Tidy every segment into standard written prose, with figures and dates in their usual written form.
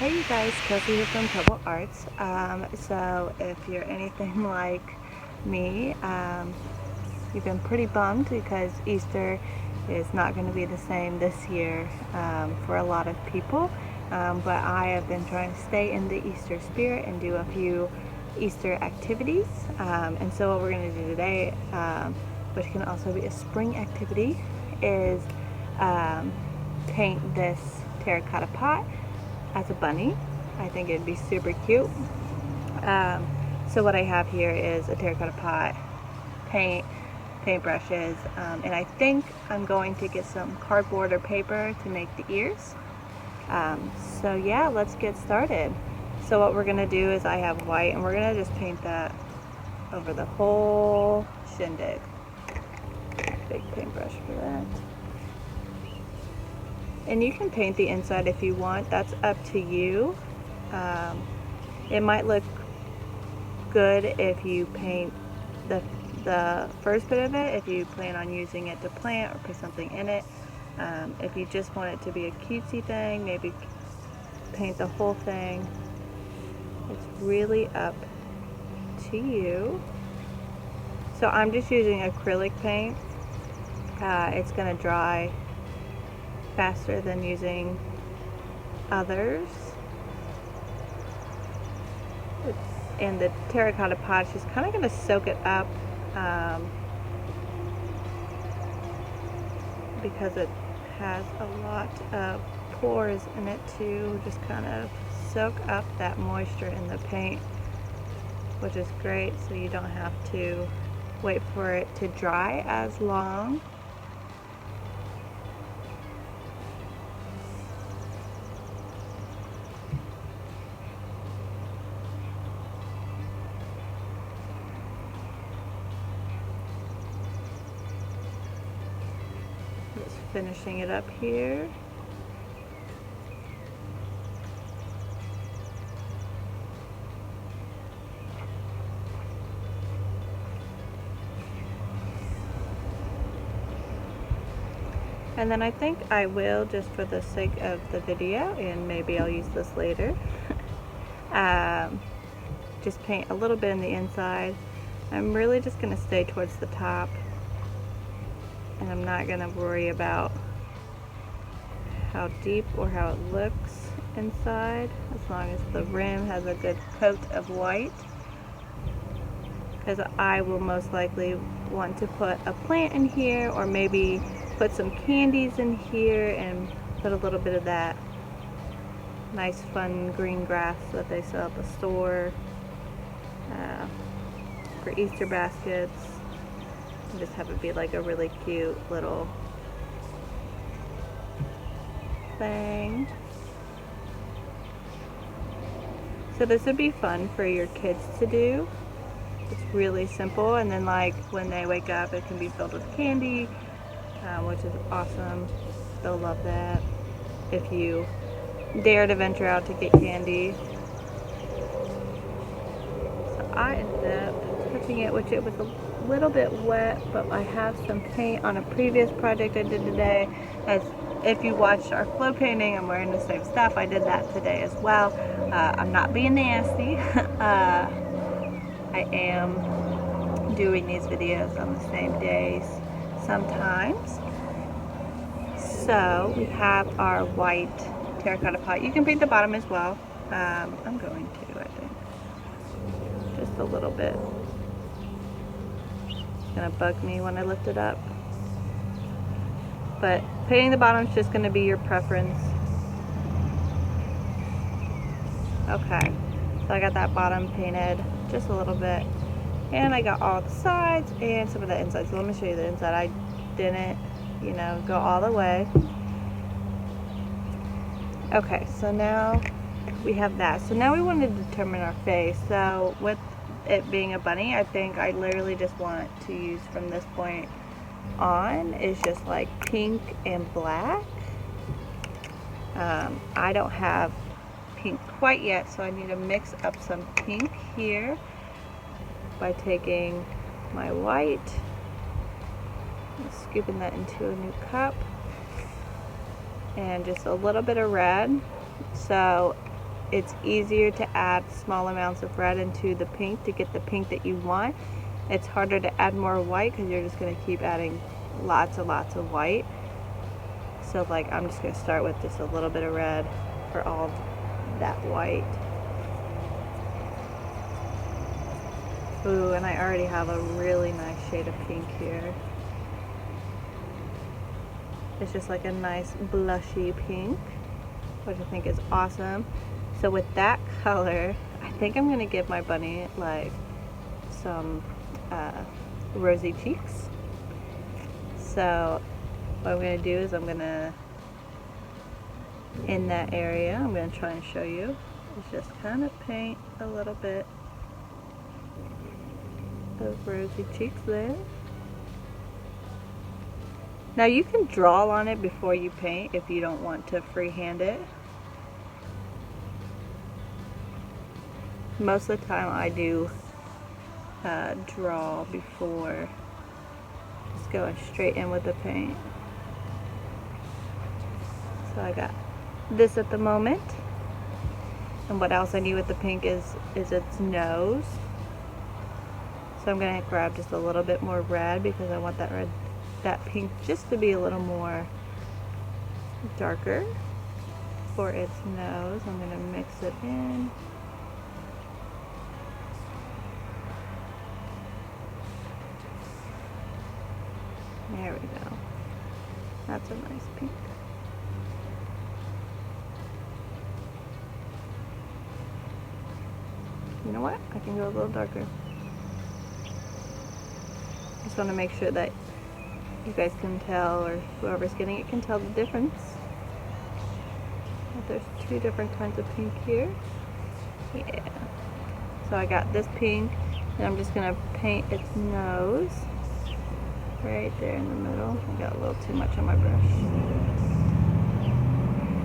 Hey you guys, Kelsey here from Pebble Arts. So if you're anything like me, you've been pretty bummed because Easter is not going to be the same this year for a lot of people. But I have been trying to stay in the Easter spirit and do a few Easter activities. And so what we're going to do today, which can also be a spring activity, is paint this terracotta pot as a bunny. I think it'd be super cute. So what I have here is a terracotta pot, paint brushes, and I think I'm going to get some cardboard or paper to make the ears. So yeah, let's get started. So what we're gonna do is I have white and we're gonna just paint that over the whole shindig. Big paintbrush for that. And you can paint the inside if you want, that's up to you. It might look good if you paint the first bit of it, if you plan on using it to plant or put something in it. If you just want it to be a cutesy thing, maybe paint the whole thing. It's really up to you. So I'm just using acrylic paint. It's gonna dry faster than using others. And the terracotta pot, she's kind of going to soak it up because it has a lot of pores in it to just kind of soak up that moisture in the paint, which is great, so you don't have to wait for it to dry as long. Just finishing it up here. And then I think I will, just for the sake of the video, and maybe I'll use this later, just paint a little bit in the inside. I'm really just going to stay towards the top, and I'm not going to worry about how deep or how it looks inside, as long as the rim has a good coat of white, because I will most likely want to put a plant in here, or maybe put some candies in here and put a little bit of that nice fun green grass that they sell at the store for Easter baskets, and just have it be like a really cute little thing. So this would be fun for your kids to do. It's really simple, and then like when they wake up it can be filled with candy, which is awesome. They'll love that if you dare to venture out to get candy. So I ended up touching it, which it was a little bit wet, but I have some paint on a previous project I did today. As if you watched our flow painting, I'm wearing the same stuff. I did that today as well. I'm not being nasty. I am doing these videos on the same days sometimes. So we have our white terracotta pot. You can paint the bottom as well. I'm going to, I think. Just a little bit. It's gonna bug me when I lift it up. But painting the bottom is just gonna be your preference. Okay, so I got that bottom painted just a little bit. And I got all the sides and some of the inside. So let me show you the inside. I didn't, go all the way. Okay, so now we have that. So now we want to determine our face. So with it being a bunny, I think I literally just want to use from this point on is just like pink and black. I don't have pink quite yet, so I need to mix up some pink here by taking my white and scooping that into a new cup, and just a little bit of red. So it's easier to add small amounts of red into the pink to get the pink that you want. It's harder to add more white because you're just going to keep adding lots and lots of white. So like I'm just going to start with just a little bit of red for all that white. Ooh, and I already have a really nice shade of pink here. It's just like a nice blushy pink, which I think is awesome. So with that color, I think I'm gonna give my bunny like some rosy cheeks. So what I'm gonna do is I'm gonna, in that area, I'm gonna try and show you, is just kind of paint a little bit of rosy cheeks there. Now you can draw on it before you paint if you don't want to freehand it. Most of the time I do draw before just going straight in with the paint. So I got this at the moment. And what else I need with the pink is its nose. So I'm gonna grab just a little bit more red because I want that pink just to be a little more darker for its nose. I'm gonna mix it in. There we go. That's a nice pink. You know what? I can go a little darker. Just want to make sure that you guys can tell, or whoever's getting it can tell the difference. There's two different kinds of pink here. Yeah. So I got this pink, and I'm just going to paint its nose right there in the middle. I got a little too much on my brush.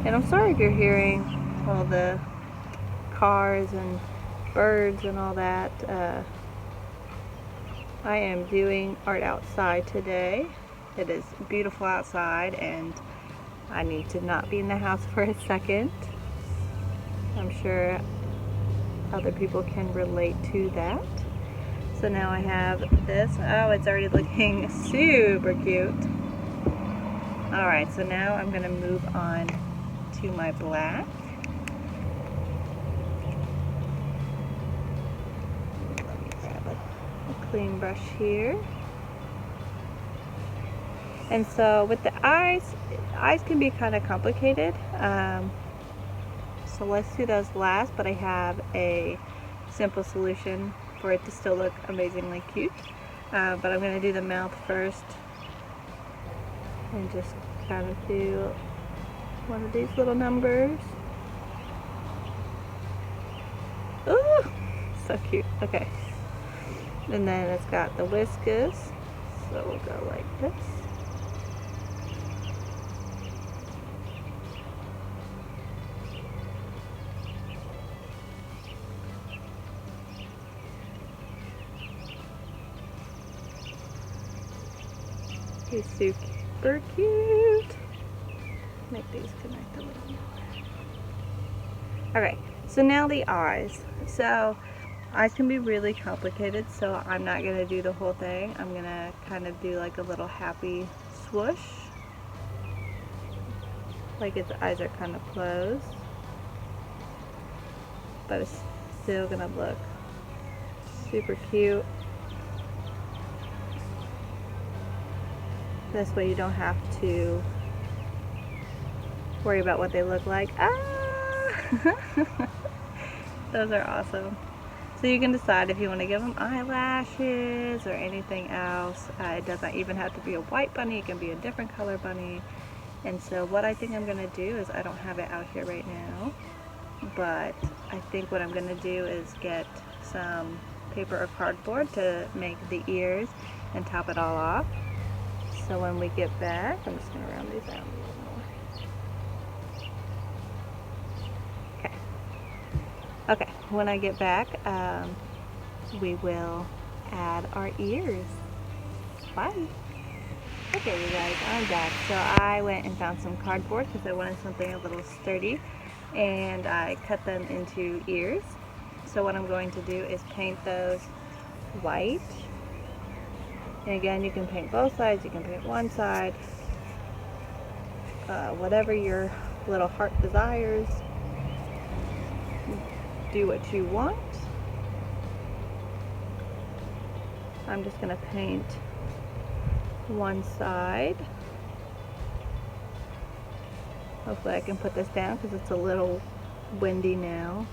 And I'm sorry if you're hearing all the cars and birds and all that. I am doing art outside today. It is beautiful outside and I need to not be in the house for a second. I'm sure other people can relate to that. So now I have this. Oh, it's already looking super cute. Alright, so now I'm going to move on to my black. Let me grab a clean brush here. And so with the eyes can be kind of complicated. So let's do those last, but I have a simple solution for it to still look amazingly cute. But I'm going to do the mouth first and just kind of do one of these little numbers. Ooh, so cute. Okay. And then it's got the whiskers, so we'll go like this. He's super cute. Make these connect a little more. Alright, so now the eyes. So eyes can be really complicated, so I'm not going to do the whole thing. I'm going to kind of do like a little happy swoosh. Like its eyes are kind of closed. But it's still going to look super cute. This way you don't have to worry about what they look like. Ah! Those are awesome. So you can decide if you want to give them eyelashes or anything else. It doesn't even have to be a white bunny. It can be a different color bunny. And so what I think I'm going to do is, I don't have it out here right now, but I think what I'm going to do is get some paper or cardboard to make the ears and top it all off. So when we get back, I'm just going to round these out a little more. Okay. Okay, when I get back, we will add our ears. Bye. Okay, you guys, I'm back. So I went and found some cardboard because I wanted something a little sturdy. and I cut them into ears. So what I'm going to do is paint those white. And again, you can paint both sides, you can paint one side, whatever your little heart desires. Do what you want. I'm just going to paint one side. Hopefully I can put this down because it's a little windy now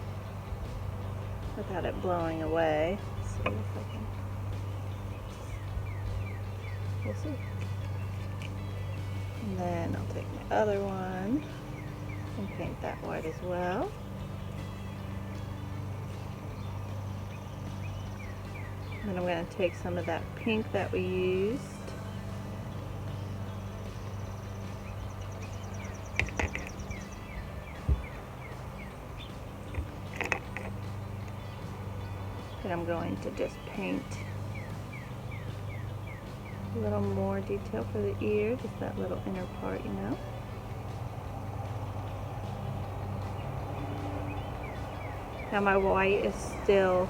without it blowing away. Let's see if I can. We'll see. And then I'll take my other one and paint that white as well. And I'm going to take some of that pink that we used. And I'm going to just paint a little more detail for the ear, just that little inner part, you know. Now my white is still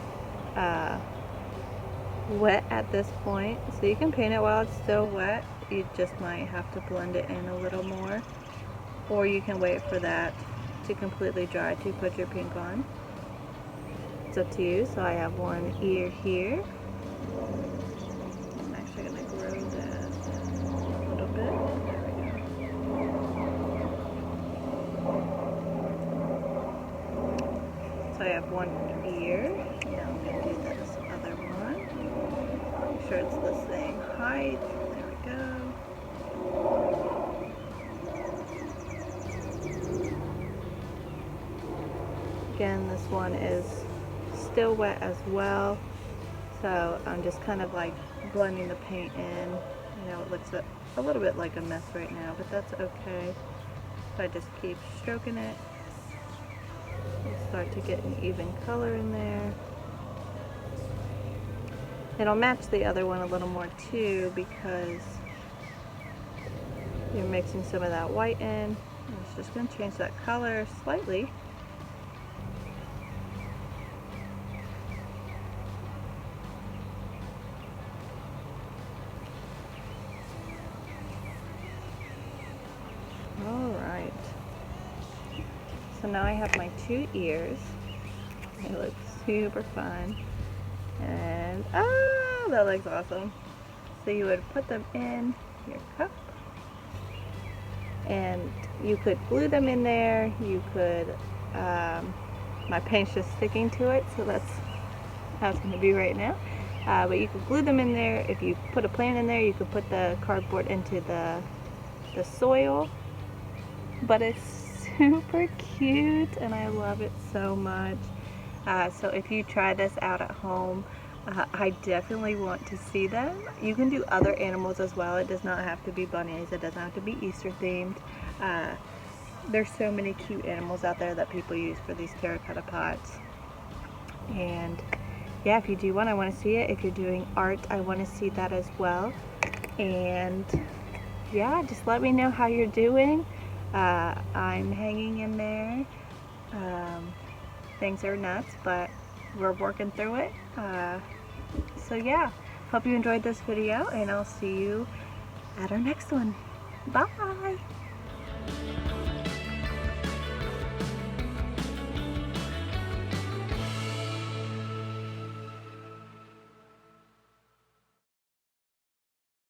wet at this point, so you can paint it while it's still wet. You just might have to blend it in a little more, or you can wait for that to completely dry to put your pink on. It's up to you. So I have one ear here. I'm actually going to grow that a little bit. There we go. So I have one ear. Now I'm going to do this other one. Make sure it's the same height. There we go. Again, this one is still wet as well, so I'm just kind of like blending the paint in. I know it looks a little bit like a mess right now, but that's okay. So I just keep stroking it. You start to get an even color in there. It'll match the other one a little more too because you're mixing some of that white in. And it's just going to change that color slightly. Alright. So now I have my two ears. They look super fun. And oh, that looks awesome. So you would put them in your cup, and you could glue them in there. You could, my paint's just sticking to it, so that's how it's going to be right now. But you could glue them in there. If you put a plant in there, you could put the cardboard into the soil. But it's super cute and I love it so much. So if you try this out at home, I definitely want to see them. You can do other animals as well. It does not have to be bunnies. It doesn't have to be Easter themed. There's so many cute animals out there that people use for these terracotta pots. And yeah, if you do one, I want to see it. If you're doing art, I want to see that as well. And yeah, just let me know how you're doing. I'm hanging in there. Things are nuts, but we're working through it. So yeah, hope you enjoyed this video, and I'll see you at our next one. Bye!